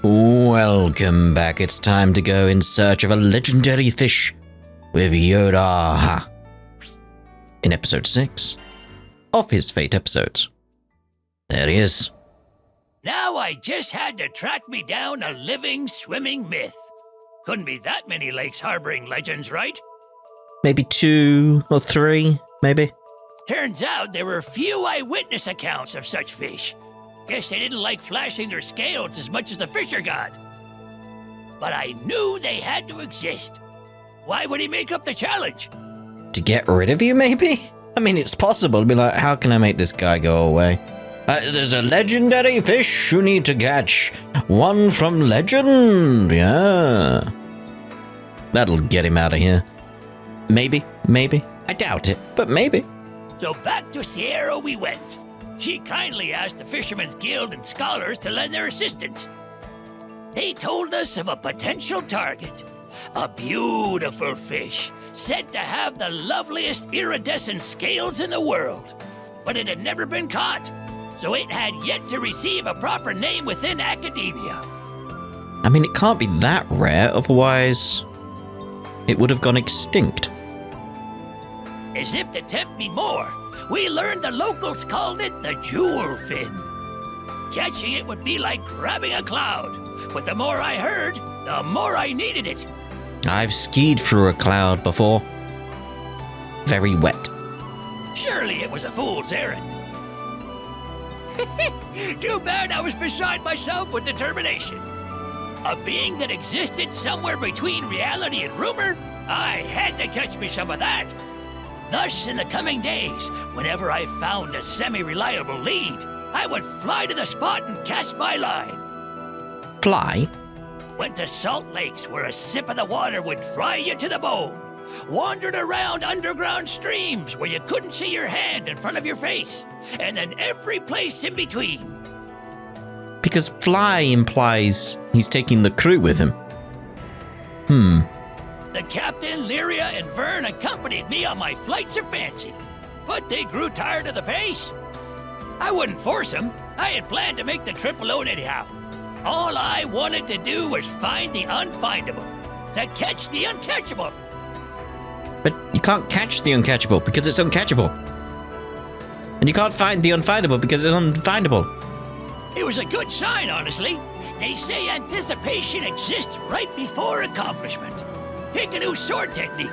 Welcome back. It's time to go in search of a legendary fish with Yodarha in episode 6 of his Fate episodes. There he is. Now I just had to track me down a living, swimming myth. Couldn't be that many lakes harboring legends, right? Maybe 2 or 3, maybe. Turns out there were few eyewitness accounts of such fish. Guess they didn't like flashing their scales as much as the fisher god. But I knew they had to exist. Why would he make up the challenge? To get rid of you, maybe? I mean, it's possible to be like, how can I make this guy go away? There's a legendary fish you need to catch. One from legend. Yeah. That'll get him out of here. Maybe. I doubt it, but maybe. So back to Sierra we went. She kindly asked the Fishermen's Guild and scholars to lend their assistance. They told us of a potential target. A beautiful fish, said to have the loveliest iridescent scales in the world. But it had never been caught, so it had yet to receive a proper name within academia. I mean, it can't be that rare, otherwise it would have gone extinct. As if to tempt me more, we learned the locals called it the jewel fin. Catching it would be like grabbing a cloud, but the more I heard, the more I needed it. I've skied through a cloud before. Very wet. Surely it was a fool's errand. Too bad I was beside myself with determination. A being that existed somewhere between reality and rumor, I had to catch me some of that. Thus, in the coming days, whenever I found a semi-reliable lead, I would fly to the spot and cast my line. Fly? Went to salt lakes where a sip of the water would dry you to the bone. Wandered around underground streams where you couldn't see your hand in front of your face. And then every place in between. Because fly implies he's taking the crew with him. The captain, Lyria, and Vern accompanied me on my flights of fancy. But they grew tired of the pace. I wouldn't force them. I had planned to make the trip alone anyhow. All I wanted to do was find the unfindable. To catch the uncatchable. But you can't catch the uncatchable because it's uncatchable. And you can't find the unfindable because it's unfindable. It was a good sign, honestly. They say anticipation exists right before accomplishment. Take a new sword technique.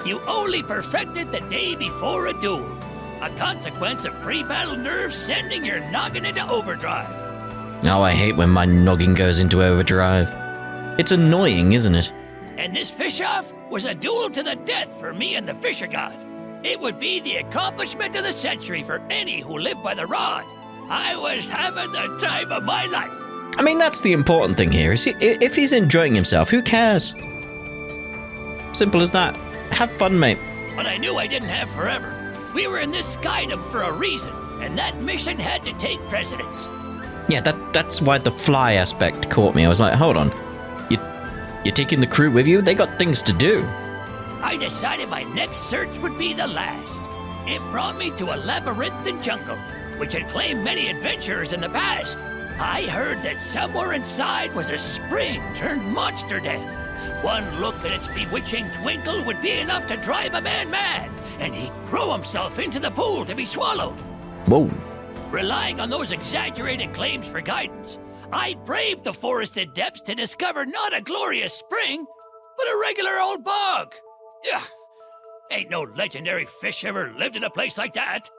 You only perfect it the day before a duel. A consequence of pre-battle nerves sending your noggin into overdrive. Oh, I hate when my noggin goes into overdrive. It's annoying, isn't it? And this fish-off was a duel to the death for me and the fisher god. It would be the accomplishment of the century for any who lived by the rod. I was having the time of my life. I mean, that's the important thing here. Is if he's enjoying himself, who cares? Simple as that. Have fun, mate. But I knew I didn't have forever. We were in this skydom for a reason, and that mission had to take precedence. Yeah, that's why the fly aspect caught me. I was like, hold on. You're taking the crew with you? They got things to do. I decided my next search would be the last. It brought me to a labyrinthine jungle, which had claimed many adventurers in the past. I heard that somewhere inside was a spring turned monster den. One look at its bewitching twinkle would be enough to drive a man mad, and he'd throw himself into the pool to be swallowed. Whoa. Relying on those exaggerated claims for guidance, I braved the forested depths to discover not a glorious spring, but a regular old bog. Ugh. Ain't no legendary fish ever lived in a place like that.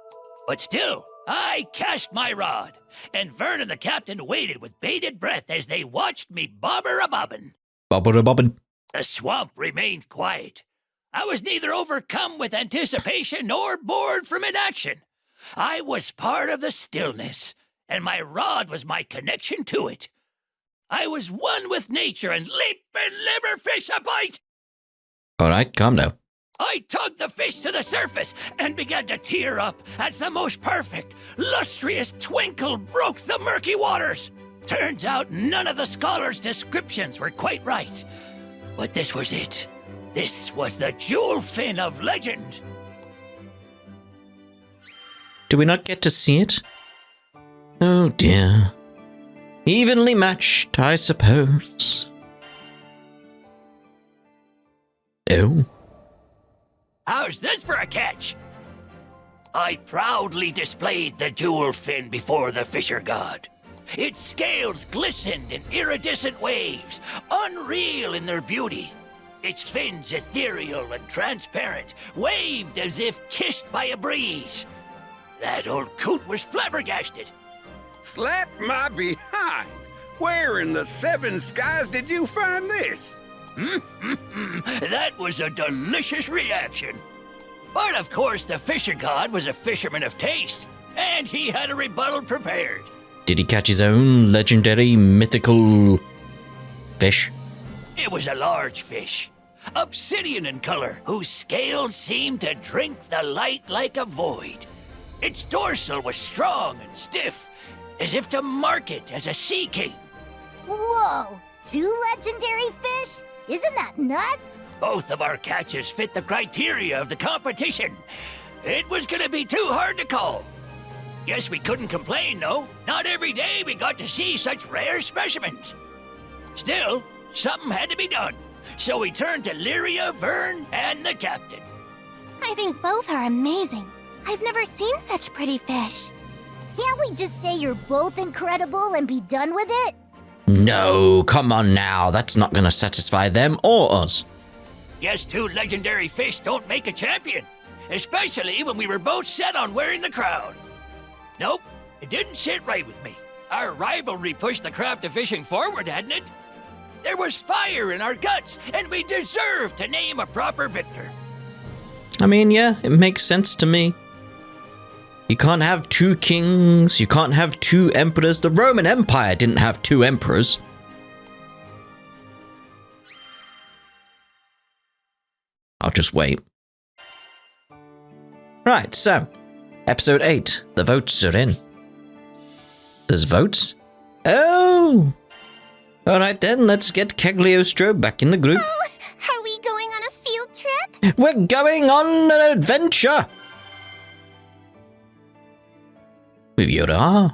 But still, I cast my rod, and Vern and the captain waited with bated breath as they watched me bobber-a-bobbin. Bobber-a-bobbin. The swamp remained quiet. I was neither overcome with anticipation nor bored from inaction. I was part of the stillness, and my rod was my connection to it. I was one with nature and leap and liver fish a bite. All right, calm down. I tugged the fish to the surface and began to tear up as the most perfect, lustrous twinkle broke the murky waters. Turns out none of the scholars' descriptions were quite right. But this was it. This was the jewel fin of legend. Do we not get to see it? Oh dear. Evenly matched, I suppose. Oh. How's this for a catch? I proudly displayed the jewel fin before the fisher god. Its scales glistened in iridescent waves, unreal in their beauty. Its fins ethereal and transparent, waved as if kissed by a breeze. That old coot was flabbergasted. Slap my behind! Where in the seven skies did you find this? That was a delicious reaction. But of course, the fisher god was a fisherman of taste, and he had a rebuttal prepared. Did he catch his own legendary mythical fish? It was a large fish, obsidian in color, whose scales seemed to drink the light like a void. Its dorsal was strong and stiff, as if to mark it as a sea king. Whoa! 2 legendary fish? Isn't that nuts? Both of our catches fit the criteria of the competition. It was gonna be too hard to call. Guess we couldn't complain, though. Not every day we got to see such rare specimens. Still, something had to be done. So we turned to Lyria, Vern, and the captain. I think both are amazing. I've never seen such pretty fish. Can't we just say you're both incredible and be done with it? No, come on now. That's not going to satisfy them or us. Guess 2 legendary fish don't make a champion. Especially when we were both set on wearing the crown. Nope, it didn't sit right with me. Our rivalry pushed the craft of fishing forward, hadn't it? There was fire in our guts, and we deserved to name a proper victor. I mean, yeah, it makes sense to me. You can't have 2 kings. You can't have 2 emperors. The Roman Empire didn't have 2 emperors. I'll just wait. Right, so, episode 8. The votes are in. There's votes? Oh! Alright then, let's get Cagliostro back in the group. Oh, are we going on a field trip? We're going on an adventure! With Yodarha.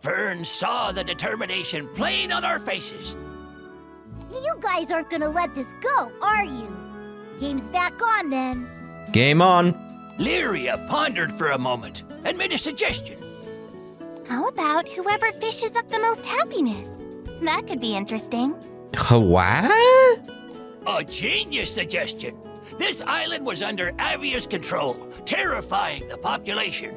Vern saw the determination plain on our faces. You guys aren't gonna let this go, are you? Game's back on then. Game on. Lyria pondered for a moment and made a suggestion. How about whoever fishes up the most happiness? That could be interesting. What? A genius suggestion. This island was under Avia's control, terrifying the population.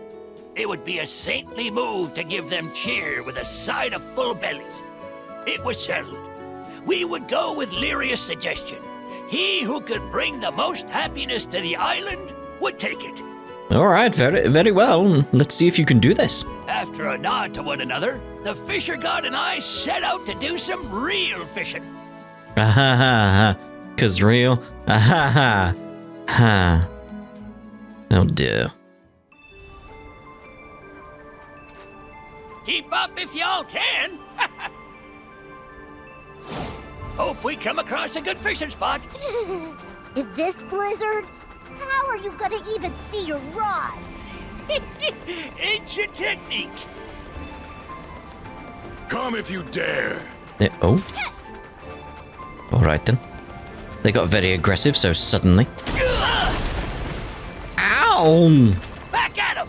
It would be a saintly move to give them cheer with a side of full bellies. It was settled. We would go with Lyria's suggestion. He who could bring the most happiness to the island would take it. Alright, very, very well. Let's see if you can do this. After a nod to one another, the fisher god and I set out to do some real fishing. Ah ha ha ha. 'Cause real. Ah ha ha. Ha. Oh dear. Keep up if y'all can. Hope we come across a good fishing spot. In this blizzard, how are you gonna even see your rod? Ancient technique. Come if you dare. Oh. Alright then. They got very aggressive so suddenly. Ow! Back at him.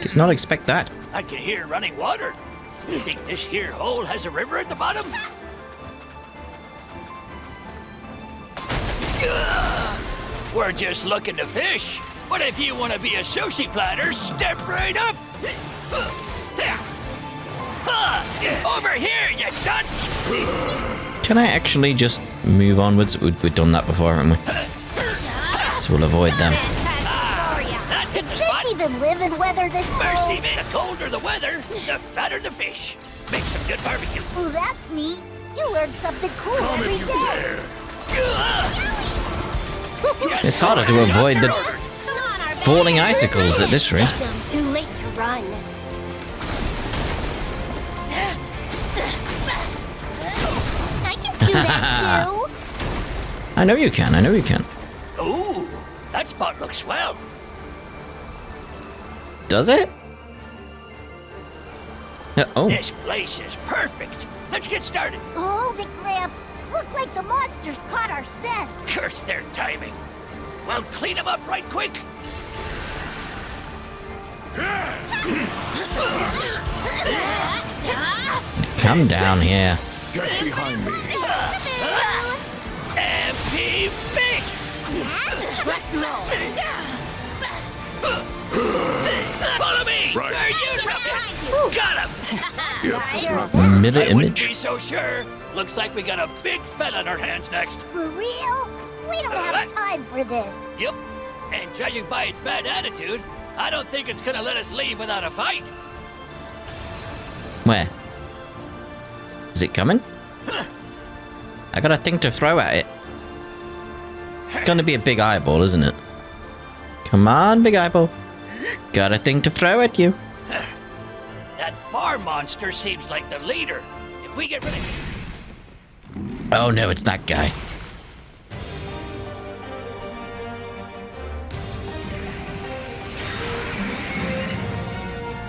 Did not expect that. I can hear running water. You think this here hole has a river at the bottom? We're just looking to fish. But if you want to be a sushi platter, step right up. Over here, you dunce! Can I actually just move onwards? We've done that before, haven't we? So we'll avoid them. That's Can the fish spot. even live in weather this Mercy, cold? man. The colder the weather, the fatter the fish. Make some good barbecue. Oh, that's neat. You learn something cool Come every if you day. dare. It's harder to avoid the falling icicles at this rate. Too late to run. I can do that too. I know you can, I know you can. Ooh, that spot looks swell. Does it? Oh. This place is perfect. Let's get started. Hold it, Gramps. Looks like the monsters caught our scent. Curse their timing. Well, clean them up right quick. Come down here. Get behind me. Empty fish! Let's roll. Follow me! Right. Where you from? Got him! Mirror I wouldn't image. be so sure. Looks like we got a big fella on our hands next. For real? We don't have time for this. Yep. And judging by its bad attitude, I don't think it's gonna let us leave without a fight. Where? Is it coming? I got a thing to throw at it. Gonna be a big eyeball, isn't it? Come on, big eyeball. Got a thing to throw at you. That farm monster seems like the leader. If we get rid of him... Oh no, it's that guy.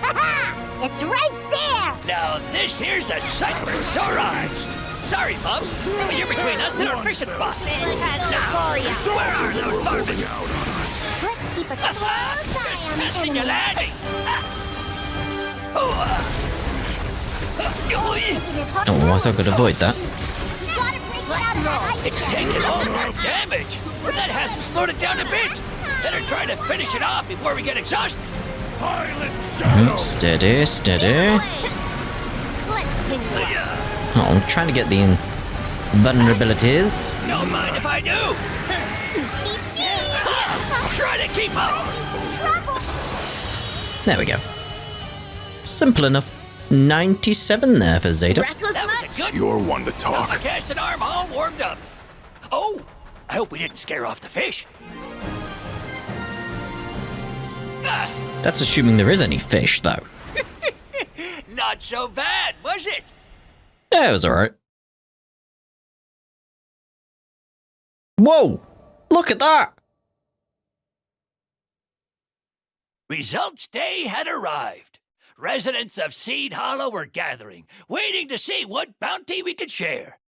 Haha! It's right there! Now this here's a sight for sore eyes. Sorry, Bubs, but you're between us and our fishing spot. Now, where are those varmints? Let's keep a close eye Just on the testing your enemy. landing. Oh, I thought I could avoid that. You gotta break it out of that ice It's trap. taking all our damage, but that hasn't slowed it down a bit. Better try to finish it off before we get exhausted. Steady, steady. Oh, I'm trying to get the vulnerabilities. Don't mind if I do. Try to keep up. There we go. Simple enough. 97 there for Zeta. Reckless That much? was a good You're one to I talk. cast an arm all warmed up. Oh, I hope we didn't scare off the fish. That's assuming there is any fish, though. Not so bad, was it? Yeah, it was alright. Whoa! Look at that! Results day had arrived. Residents of Seed Hollow were gathering, waiting to see what bounty we could share.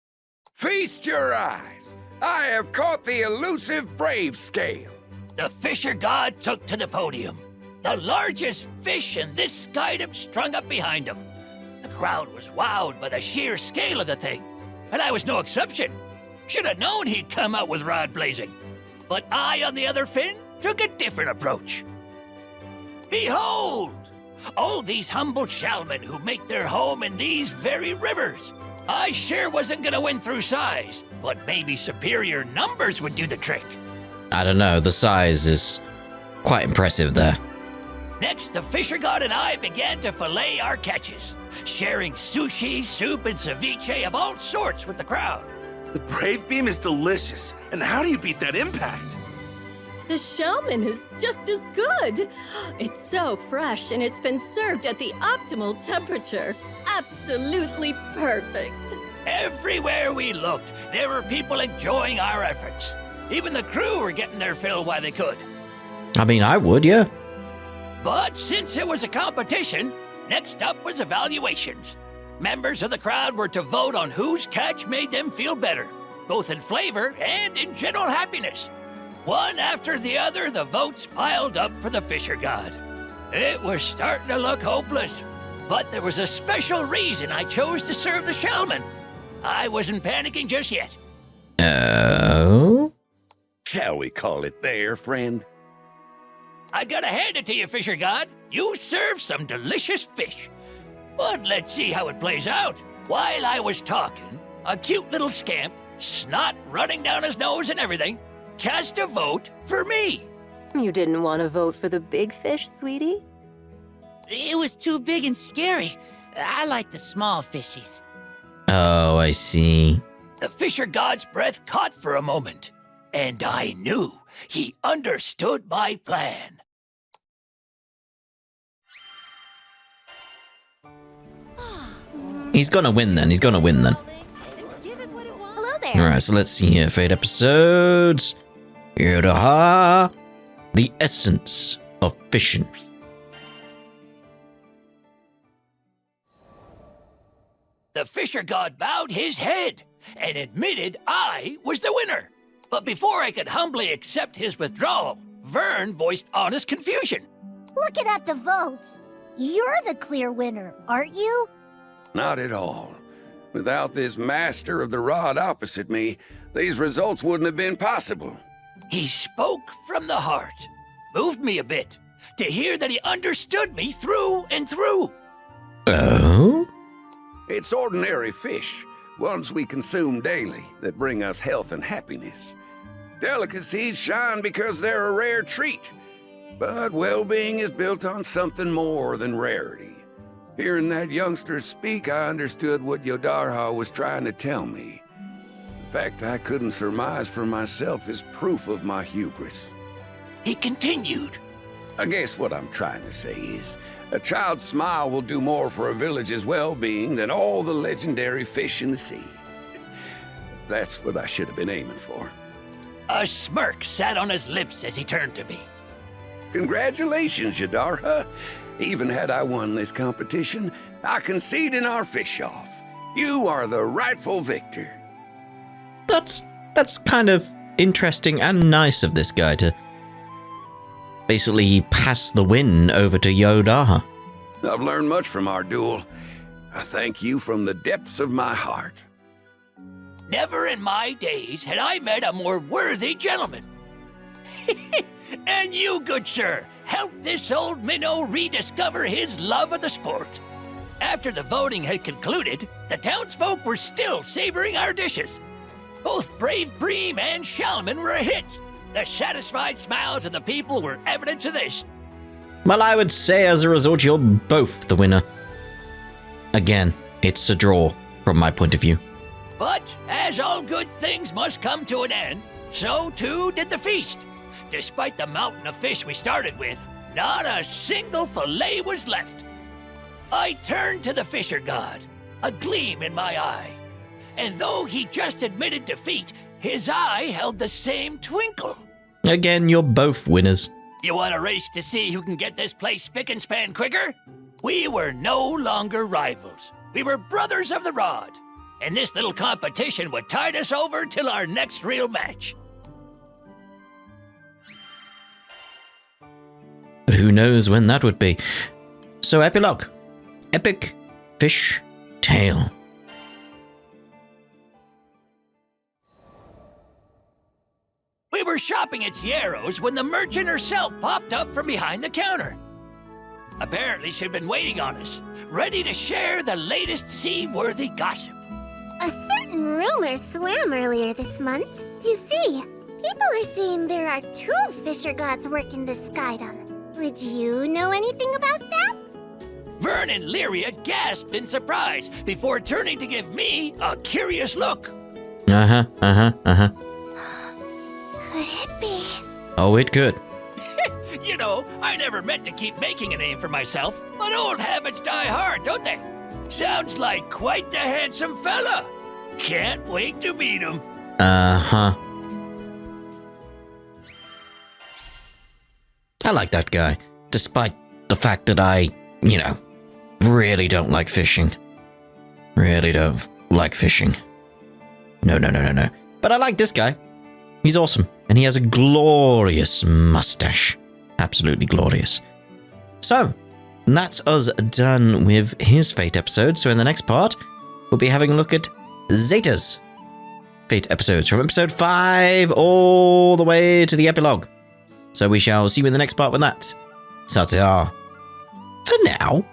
Feast your eyes. I have caught the elusive brave scale. The Fisher God took to the podium. The largest fish in this skydom strung up behind him. The crowd was wowed by the sheer scale of the thing, and I was no exception. Should have known he'd come out with rod blazing. But I, on the other fin, took a different approach. Behold! All these humble shellmen who make their home in these very rivers. I sure wasn't gonna win through size, but maybe superior numbers would do the trick. I don't know, the size is quite impressive there. Next, the Fisher God and I began to fillet our catches, sharing sushi, soup, and ceviche of all sorts with the crowd. The Brave Beam is delicious. And how do you beat that impact? The shellman is just as good. It's so fresh and it's been served at the optimal temperature. Absolutely perfect. Everywhere we looked, there were people enjoying our efforts. Even the crew were getting their fill while they could. I mean, I would, yeah. But since it was a competition, next up was evaluations. Members of the crowd were to vote on whose catch made them feel better, both in flavor and in general happiness. One after the other, the votes piled up for the Fisher God. It was starting to look hopeless, but there was a special reason I chose to serve the shellman. I wasn't panicking just yet. Oh? Shall we call it there, friend? I gotta hand it to you, Fisher God. You served some delicious fish. But let's see how it plays out. While I was talking, a cute little scamp, snot running down his nose and everything, cast a vote for me. You didn't want to vote for the big fish, sweetie? It was too big and scary. I like the small fishies. Oh, I see. The Fisher God's breath caught for a moment, and I knew he understood my plan. He's gonna win then, he's gonna win then. Hello there. Alright, so let's see here. Fate episodes. Yodarha. The essence of fishing. The fisher god bowed his head and admitted I was the winner. But before I could humbly accept his withdrawal, Vern voiced honest confusion. Looking at the votes, you're the clear winner, aren't you? Not at all. Without this master of the rod opposite me, these results wouldn't have been possible. He spoke from the heart. Moved me a bit to hear that he understood me through and through. Oh? It's ordinary fish, ones we consume daily, that bring us health and happiness. Delicacies shine because they're a rare treat, but well-being is built on something more than rarity. Hearing that youngster speak, I understood what Yodarha was trying to tell me. The fact I couldn't surmise for myself is proof of my hubris. He continued. I guess what I'm trying to say is, a child's smile will do more for a village's well-being than all the legendary fish in the sea. That's what I should have been aiming for. A smirk sat on his lips as he turned to me. Congratulations, Yodarha. Even had I won this competition, I concede in our fish-off. You are the rightful victor. That's kind of interesting and nice of this guy to basically pass the win over to Yodarha. I've learned much from our duel. I thank you from the depths of my heart. Never in my days had I met a more worthy gentleman. And you, good sir, helped this old minnow rediscover his love of the sport. After the voting had concluded, the townsfolk were still savoring our dishes. Both Brave Bream and Shalman were a hit. The satisfied smiles of the people were evidence of this. Well, I would say as a result, you're both the winner. Again, it's a draw from my point of view. But as all good things must come to an end, so too did the feast. Despite the mountain of fish we started with, not a single fillet was left. I turned to the fisher god, a gleam in my eye. And though he just admitted defeat, his eye held the same twinkle. Again, you're both winners. You want a race to see who can get this place spick and span quicker? We were no longer rivals. We were brothers of the rod. And this little competition would tide us over till our next real match. But who knows when that would be. So, epilogue. Epic fish tale. We were shopping at Sierro's when the merchant herself popped up from behind the counter. Apparently she'd been waiting on us, ready to share the latest sea-worthy gossip. A certain rumor swam earlier this month. You see, people are saying there are 2 fisher gods working this skydom. Would you know anything about that? Vern and Lyria gasped in surprise before turning to give me a curious look. Uh-huh. Could it be? Oh, it could. You know, I never meant to keep making a name for myself, but old habits die hard, don't they? Sounds like quite the handsome fella. Can't wait to meet him. Uh-huh. I like that guy, despite the fact that I, really don't like fishing. Really don't like fishing. No. But I like this guy. He's awesome, and he has a glorious mustache. Absolutely glorious. So, that's us done with his Fate episode. So in the next part, we'll be having a look at Zeta's Fate episodes from episode 5 all the way to the epilogue. So we shall see you in the next part with that. Ta-ta. For now.